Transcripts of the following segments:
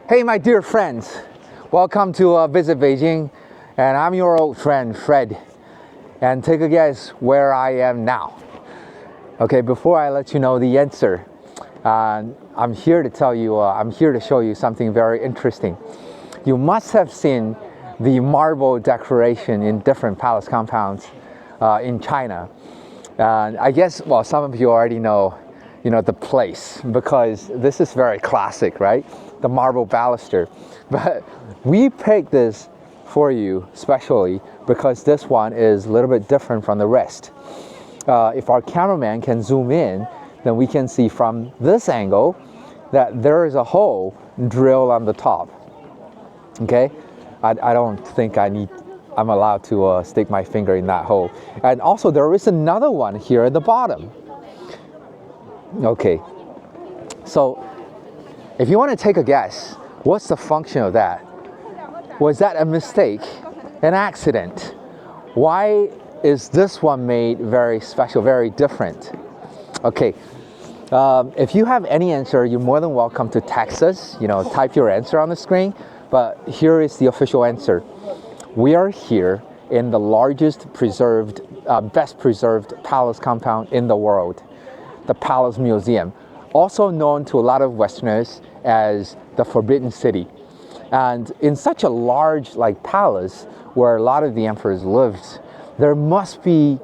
Hey, my dear friends, welcome to visit Beijing, and I'm your old friend Fred. And take a guess where I am now. Okay, before I let you know the answer, I'm here to tell you, I'm here to show you something very interesting. You must have seen the marble decoration in different palace compounds in China. I guess, well, some of you already know, the place, because this is very classic, right? The marble baluster. But we picked this for you specially because this one is a little bit different from the rest. If our cameraman can zoom in, then we can see from this angle that there is a hole drilled on the top. Okay, I don't think I'm allowed to stick my finger in that hole. And also there is another one here at the bottom. Okay, so if you want to take a guess, what's the function of that? Was that a mistake, an accident? Why is this one made very special, very different? Okay, if you have any answer, you're more than welcome to text us, type your answer on the screen. But here is the official answer. We are here in the largest preserved, best preserved palace compound in the world, the Palace Museum, also known to a lot of Westerners as the Forbidden City. And in such a large palace where a lot of the emperors lived, there must be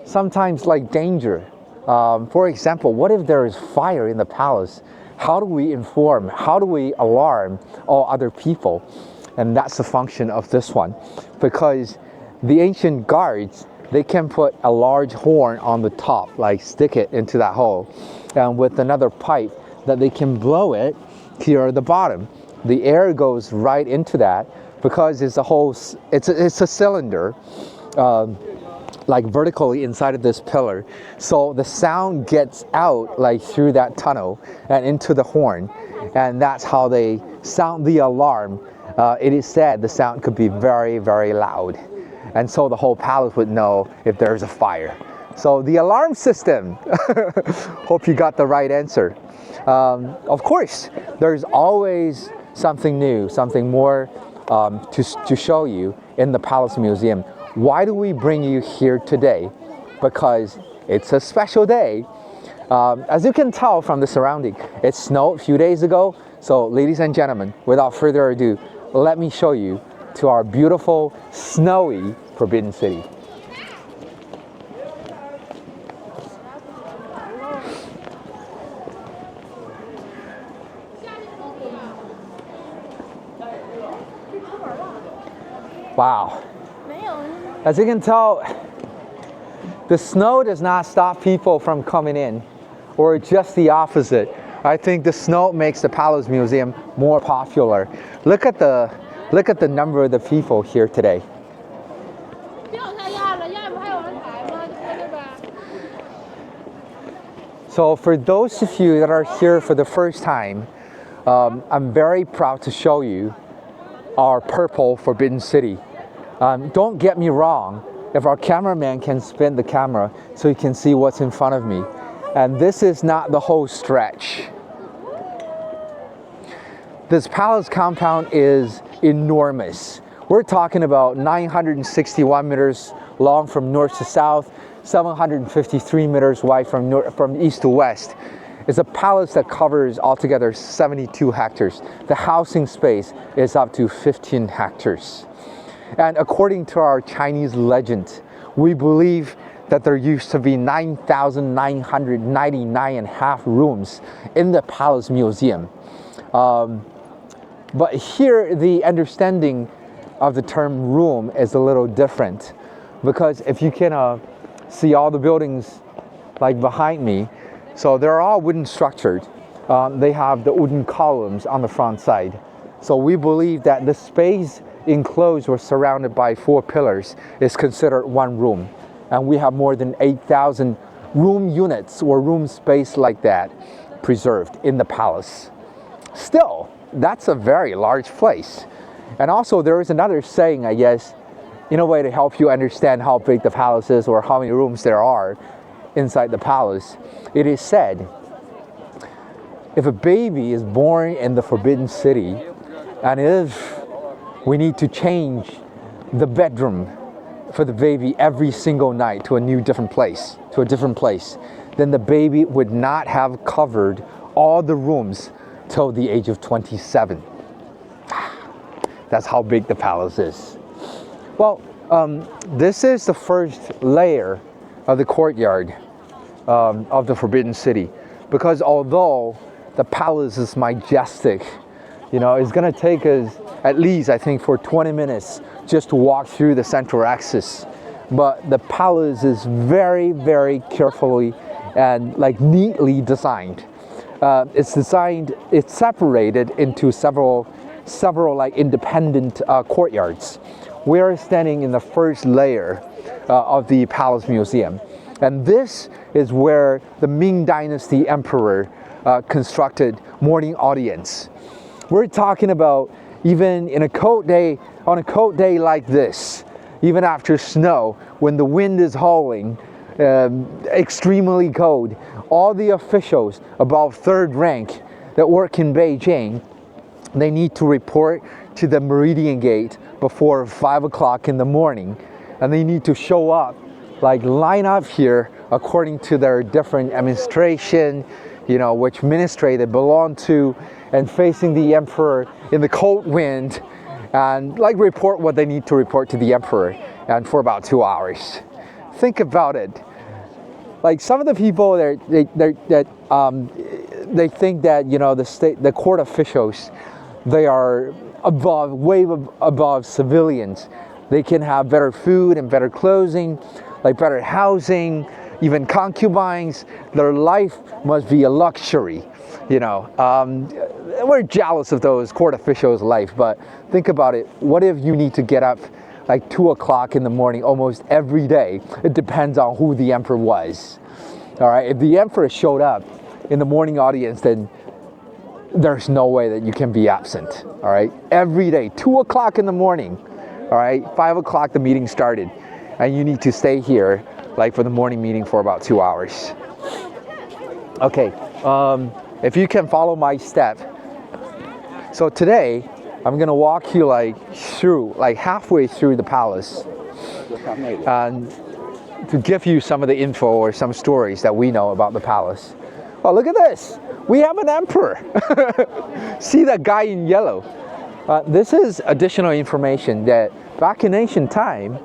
sometimes danger. For example, what if there is fire in the palace? How do we inform? How do we alarm all other people? And that's the function of this one, because the ancient guards, they can put a large horn on the top, stick it into that hole, and with another pipe that they can blow it here at the bottom. The air goes right into that because it's a cylinder, vertically inside of this pillar. So the sound gets out through that tunnel and into the horn, and that's how they sound the alarm. It is said the sound could be very, very loud, and so the whole palace would know if there's a fire. So the alarm system. Hope you got the right answer. Of course, there's always something new, something more to show you in the Palace Museum. Why do we bring you here today? Because it's a special day. As you can tell from the surrounding, it snowed a few days ago. So ladies and gentlemen, without further ado, let me show you to our beautiful, snowy Forbidden City. Wow. As you can tell, the snow does not stop people from coming in, or just the opposite. I think the snow makes the Palace Museum more popular. Look at the number of the people here today. So for those of you that are here for the first time, I'm very proud to show you our purple Forbidden City. Don't get me wrong, if our cameraman can spin the camera so you can see what's in front of me. And this is not the whole stretch. This palace compound is enormous. We're talking about 961 meters long from north to south, 753 meters wide from east to west. It's a palace that covers altogether 72 hectares. The housing space is up to 15 hectares. And according to our Chinese legend, we believe that there used to be 9,999.5 rooms in the Palace Museum. But here, the understanding of the term room is a little different, because if you can see all the buildings behind me, so they're all wooden structured. They have the wooden columns on the front side. So we believe that the space enclosed or surrounded by 4 pillars is considered one room. And we have more than 8,000 room units or room space like that preserved in the palace. Still, that's a very large place. And also there is another saying, I guess, in a way to help you understand how big the palace is or how many rooms there are inside the palace. It is said if a baby is born in the Forbidden City, and if we need to change the bedroom for the baby every single night to a different place, then the baby would not have covered all the rooms till the age of 27. That's how big the palace is. Well, this is the first layer of the courtyard of the Forbidden City, because although the palace is majestic, it's going to take us at least, I think, for 20 minutes just to walk through the central axis. But the palace is very, very carefully and neatly designed. It's separated into several independent courtyards. We are standing in the first layer of the Palace Museum. And this is where the Ming Dynasty emperor constructed morning audience. We're talking about even on a cold day like this, even after snow, when the wind is howling, extremely cold, all the officials above third rank that work in Beijing, they need to report to the Meridian Gate before 5 o'clock in the morning, and they need to show up, line up here according to their different administration, which ministry they belong to, and facing the emperor in the cold wind, and report what they need to report to the emperor, and for about 2 hours. Think about it. Some of the people they think that the court officials, they are way above civilians. They can have better food and better clothing, better housing, even concubines. Their life must be a luxury. We're jealous of those court officials' life, but think about it. What if you need to get up 2 o'clock in the morning almost every day? It depends on who the emperor was. All right, if the emperor showed up in the morning audience, then there's no way that you can be absent. All right, every day, 2 o'clock in the morning. All right, 5 o'clock the meeting started, and you need to stay here for the morning meeting for about 2 hours. Okay, if you can follow my step. So today, I'm gonna walk you through, halfway through the palace, and to give you some of the info or some stories that we know about the palace. Oh, look at this! We have an emperor. See that guy in yellow? This is additional information that back in ancient time,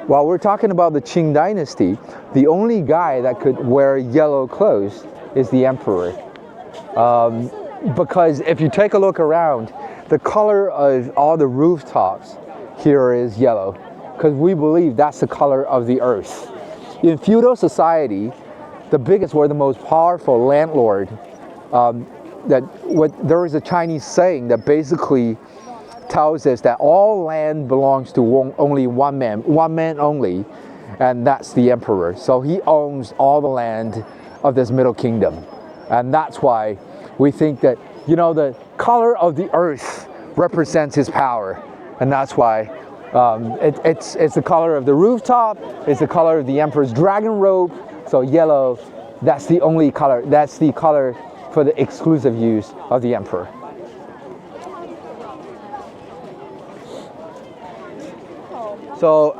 while we're talking about the Qing dynasty, the only guy that could wear yellow clothes is the emperor. Because if you take a look around, the color of all the rooftops here is yellow, because we believe that's the color of the earth. In feudal society, the biggest or the most powerful landlord, there is a Chinese saying that basically tells us that all land belongs to only one man only, and that's the emperor. So he owns all the land of this Middle Kingdom. And that's why we think that, the color of the earth represents his power. And that's why it's the color of the rooftop, it's the color of the emperor's dragon robe. So yellow, that's the only color, that's the color for the exclusive use of the emperor. So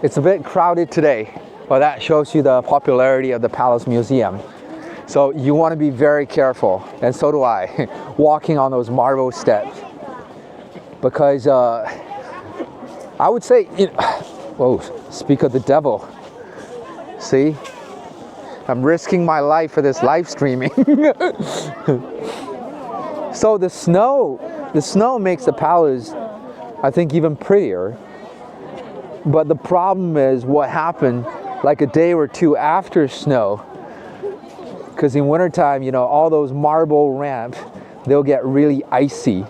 it's a bit crowded today, but that shows you the popularity of the Palace Museum. So you want to be very careful, and so do I, walking on those marble steps, because I would say, whoa, speak of the devil. See, I'm risking my life for this live streaming. So the snow makes the palace, I think, even prettier. But the problem is what happened a day or two after snow. Because in wintertime, all those marble ramps, they'll get really icy.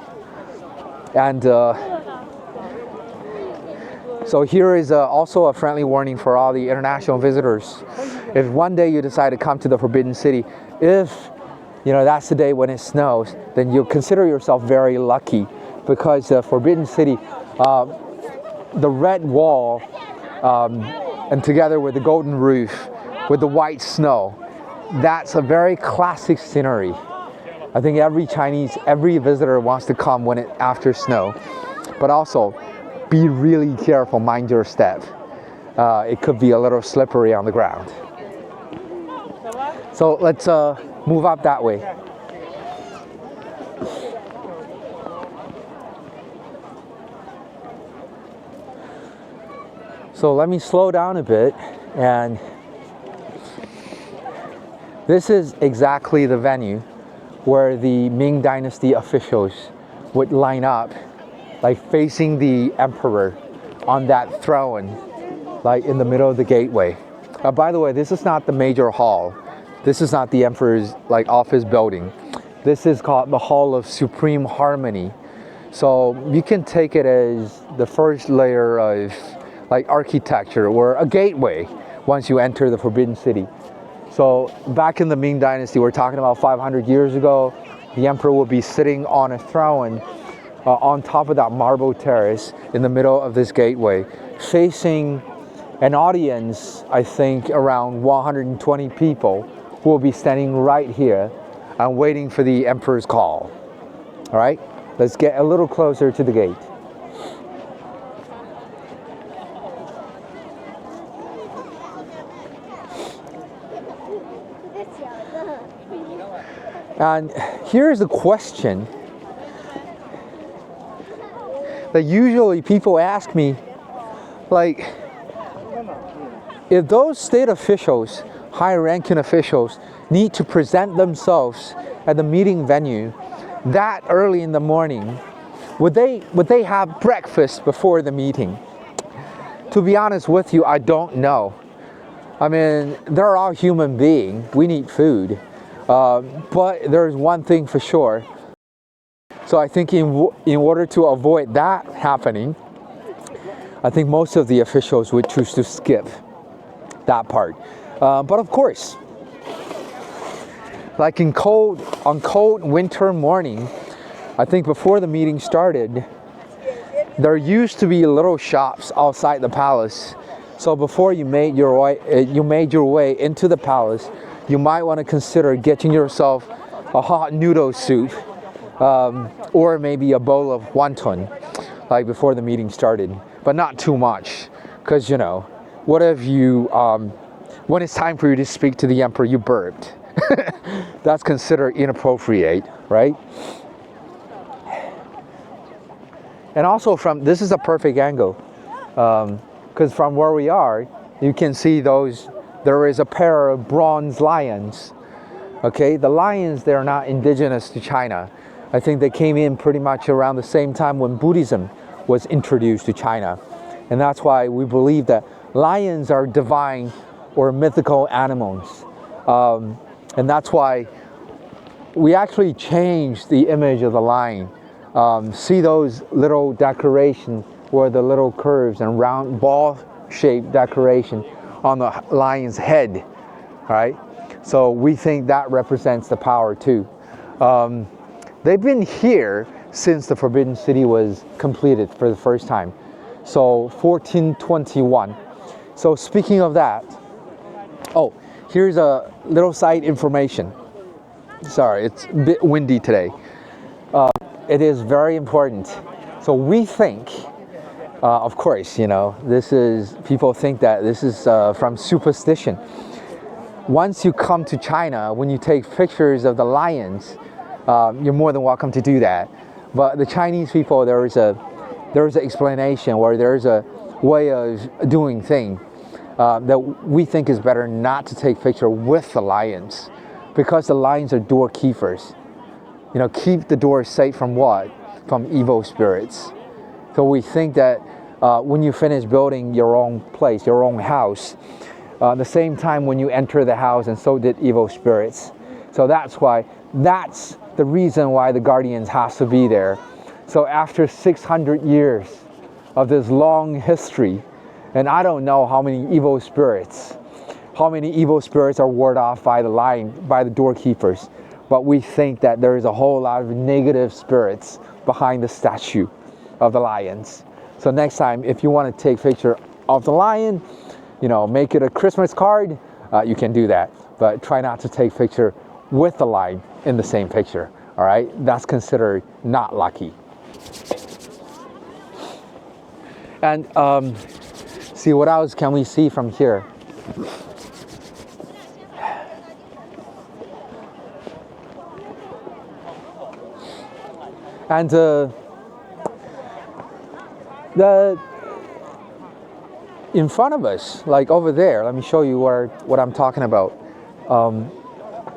And so here is also a friendly warning for all the international visitors. If one day you decide to come to the Forbidden City, if that's the day when it snows, then you'll consider yourself very lucky, because the Forbidden City, the red wall, and together with the golden roof, with the white snow, that's a very classic scenery. I think every visitor wants to come when after snow, but also be really careful, mind your step. It could be a little slippery on the ground. So let's move up that way. So let me slow down a bit, and this is exactly the venue where the Ming Dynasty officials would line up, like facing the emperor on that throne, like in the middle of the gateway. By the way, this is not the major hall. This is not the emperor's like office building. This is called the Hall of Supreme Harmony. So you can take it as the first layer of like architecture or a gateway once you enter the Forbidden City. So back in the Ming Dynasty, we're talking about 500 years ago, the emperor would be sitting on a throne on top of that marble terrace in the middle of this gateway, facing an audience, I think around 120 people, who will be standing right here and waiting for the emperor's call. All right, let's get a little closer to the gate. And here's a question that usually people ask me, like, if those state officials, high-ranking officials, need to present themselves at the meeting venue that early in the morning, would they have breakfast before the meeting? To be honest with you, I don't know. I mean, they're all human beings. We need food. But there's one thing for sure. So I think in order to avoid that happening, I think most of the officials would choose to skip that part. But of course, like on cold winter morning, I think before the meeting started, there used to be little shops outside the palace. So before you made your way into the palace, you might want to consider getting yourself a hot noodle soup, or maybe a bowl of wonton, like before the meeting started, but not too much, because you know, what if you, when it's time for you to speak to the emperor, you burped? That's considered inappropriate, right? And also this is a perfect angle, because from where we are, you can see there is a pair of bronze lions. Okay, the lions, they're not indigenous to China. I think they came in pretty much around the same time when Buddhism was introduced to China. And that's why we believe that lions are divine or mythical animals. And that's why we actually changed the image of the lion. See those little decorations where the little curves and round ball-shaped decoration on the lion's head, right? So we think that represents the power too. They've been here since the Forbidden City was completed for the first time. So 1421. So speaking of that, oh, here's a little side information. Sorry, it's a bit windy today. It is very important. So we think, of course, you know, people think that this is from superstition. Once you come to China, when you take pictures of the lions, you're more than welcome to do that. But the Chinese people, there is an explanation, or there's a way of doing things that we think is better not to take picture with the lions, because the lions are doorkeepers. You know, keep the doors safe from what? From evil spirits. So we think that when you finish building your own place, your own house, the same time when you enter the house, and so did evil spirits. So that's the reason why the guardians has to be there. So after 600 years of this long history, and I don't know how many evil spirits are warded off by the doorkeepers, but we think that there is a whole lot of negative spirits behind the statue of the lions. So next time, if you want to take a picture of the lion, you know, make it a Christmas card, you can do that. but try not to take picture with the line in the same picture. All right, that's considered not lucky. And see, what else can we see from here? And in front of us, like over there, let me show you what I'm talking about.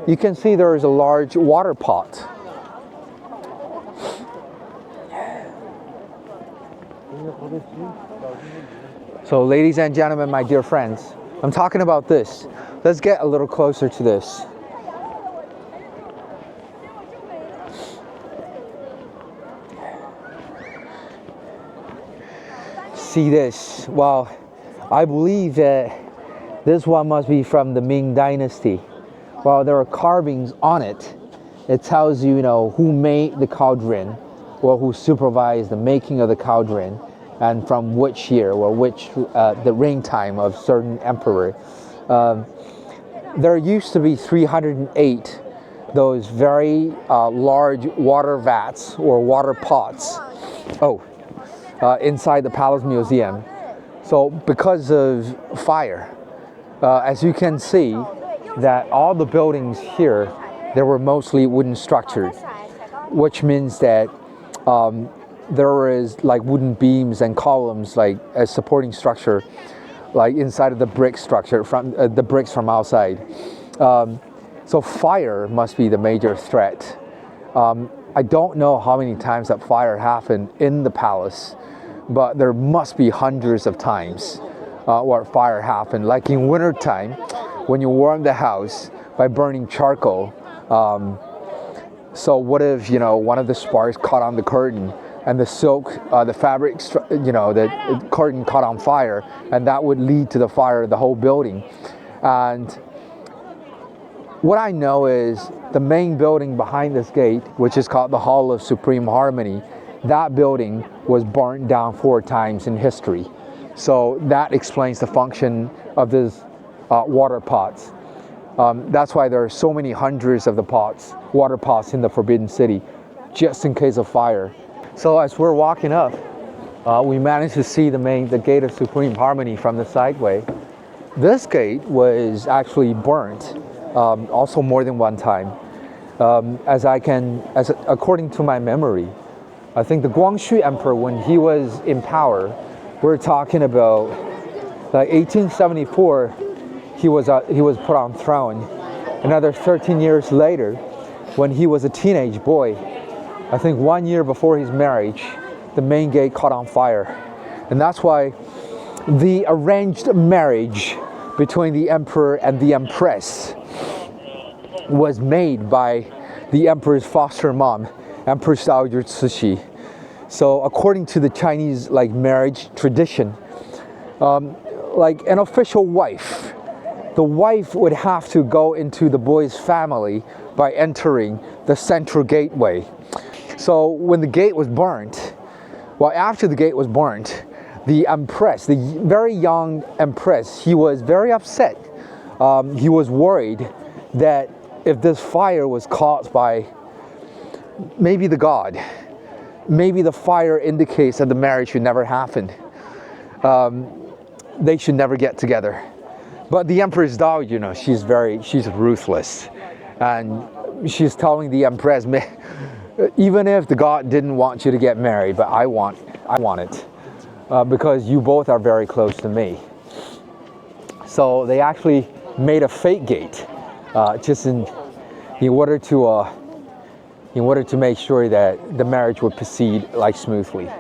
You can see there is a large water pot. So ladies and gentlemen, my dear friends, I'm talking about this. Let's get a little closer to this. See this? Well, I believe that this one must be from the Ming Dynasty. While there are carvings on it, it tells you, who made the cauldron, or who supervised the making of the cauldron, and from which year, or which the reign time of certain emperor. There used to be 308 those very large water vats or water pots. Inside the Palace Museum. So because of fire, as you can see, that all the buildings here, they were mostly wooden structures, which means that there is like wooden beams and columns, like a supporting structure, like inside of the brick structure, from the bricks from outside. So fire must be the major threat. I don't know how many times that fire happened in the palace, but there must be hundreds of times where fire happened. Like in winter time, when you warm the house by burning charcoal. So what if, one of the sparks caught on the curtain, and the silk, the fabric, the curtain caught on fire, and that would lead to the fire of the whole building. And what I know is the main building behind this gate, which is called the Hall of Supreme Harmony, that building was burnt down 4 times in history. So that explains the function of these water pots. That's why there are so many hundreds of the water pots in the Forbidden City, just in case of fire. So as we're walking up, we managed to see the Gate of Supreme Harmony from the sideway. This gate was actually burnt also more than one time. According to my memory, I think the Guangxu Emperor, when he was in power, we're talking about like 1874, he was put on throne. Another 13 years later, when he was a teenage boy, I think 1 year before his marriage, the main gate caught on fire. And that's why the arranged marriage between the emperor and the empress was made by the emperor's foster mom, Empress Dowager Cixi. So according to the Chinese marriage tradition, like an official wife, the wife would have to go into the boy's family by entering the central gateway. So when the gate was burnt, after the gate was burnt, the empress, the very young empress, he was very upset. He was worried that if this fire was caused by maybe the god, maybe the fire indicates that the marriage should never happen. They should never get together. But the Empress Dowager, she's ruthless. And she's telling the Empress, even if the god didn't want you to get married, but I want it. Because you both are very close to me. So they actually made a fake gate, just in order to make sure that the marriage would proceed smoothly.